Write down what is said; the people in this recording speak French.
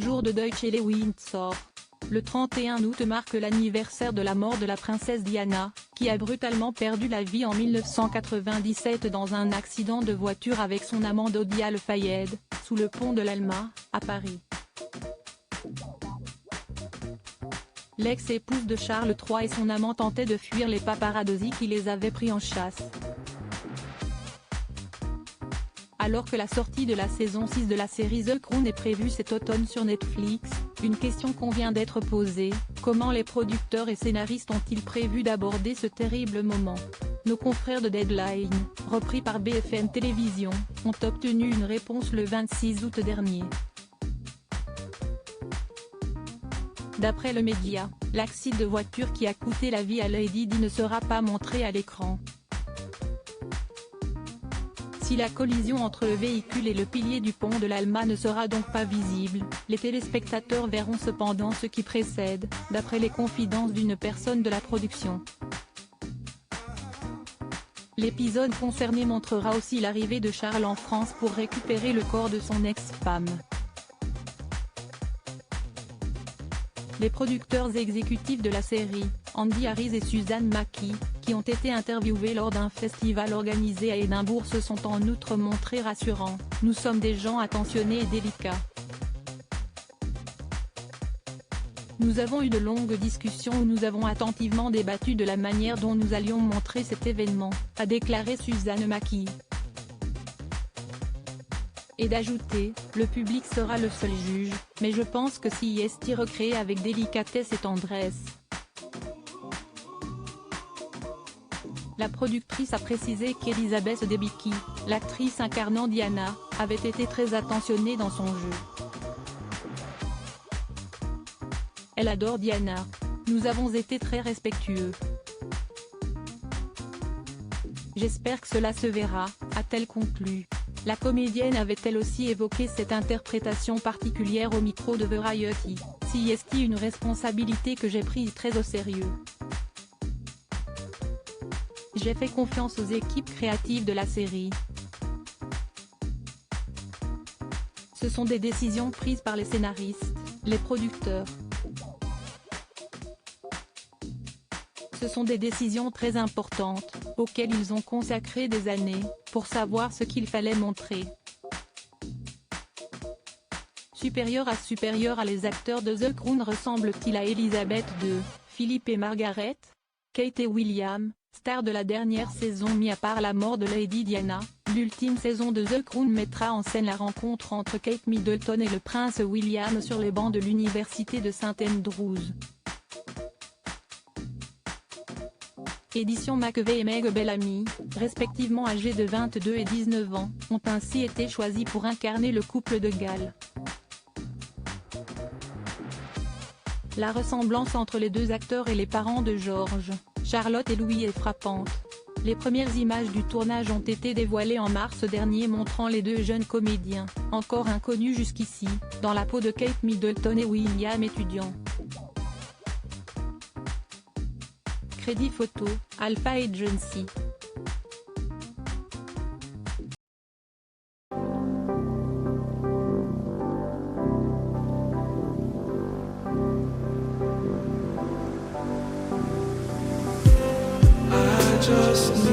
jour de deuil chez les Windsor. Le 31 août marque l'anniversaire de la mort de la princesse Diana, qui a brutalement perdu la vie en 1997 dans un accident de voiture avec son amant Dodi Al-Fayed, sous le pont de l'Alma, à Paris. L'ex-épouse de Charles III et son amant tentaient de fuir les paparazzi qui les avaient pris en chasse. Alors que la sortie de la saison 6 de la série The Crown est prévue cet automne sur Netflix, une question convient d'être posée: comment les producteurs et scénaristes ont-ils prévu d'aborder ce terrible moment? Nos confrères de Deadline, repris par BFM Télévision, ont obtenu une réponse le 26 août dernier. D'après le média, l'accident de voiture qui a coûté la vie à Lady Di ne sera pas montré à l'écran. Si la collision entre le véhicule et le pilier du pont de l'Alma ne sera donc pas visible, les téléspectateurs verront cependant ce qui précède, d'après les confidences d'une personne de la production. L'épisode concerné montrera aussi l'arrivée de Charles en France pour récupérer le corps de son ex-femme. Les producteurs exécutifs de la série, Andy Harris et Suzanne Mackie, qui ont été interviewés lors d'un festival organisé à Édimbourg, se sont en outre montrés rassurants: nous sommes des gens attentionnés et délicats. Nous avons eu de longues discussions où nous avons attentivement débattu de la manière dont nous allions montrer cet événement, a déclaré Suzanne Mackie. Et d'ajouter: le public sera le seul juge, mais je pense que CST recréé avec délicatesse et tendresse. La productrice a précisé qu'Elizabeth Debicki, l'actrice incarnant Diana, avait été très attentionnée dans son jeu. Elle adore Diana. Nous avons été très respectueux. J'espère que cela se verra, a-t-elle conclu. La comédienne avait elle aussi évoqué cette interprétation particulière au micro de Variety: CST, une responsabilité que j'ai prise très au sérieux. J'ai fait confiance aux équipes créatives de la série. Ce sont des décisions prises par les scénaristes, les producteurs. Ce sont des décisions très importantes, auxquelles ils ont consacré des années, pour savoir ce qu'il fallait montrer. Supérieur à les acteurs de The Crown ressemblent-ils à Elizabeth II, Philip et Margaret? Kate et William, stars de la dernière saison. Mis à part la mort de Lady Diana, l'ultime saison de The Crown mettra en scène la rencontre entre Kate Middleton et le prince William sur les bancs de l'université de St Andrews. Édition McVey et Meg Bellamy, respectivement âgés de 22 et 19 ans, ont ainsi été choisis pour incarner le couple de Galles. La ressemblance entre les deux acteurs et les parents de George, Charlotte et Louis est frappante. Les premières images du tournage ont été dévoilées en mars dernier, montrant les deux jeunes comédiens, encore inconnus jusqu'ici, dans la peau de Kate Middleton et William étudiant. Crédit photo, Alpha Agency. I just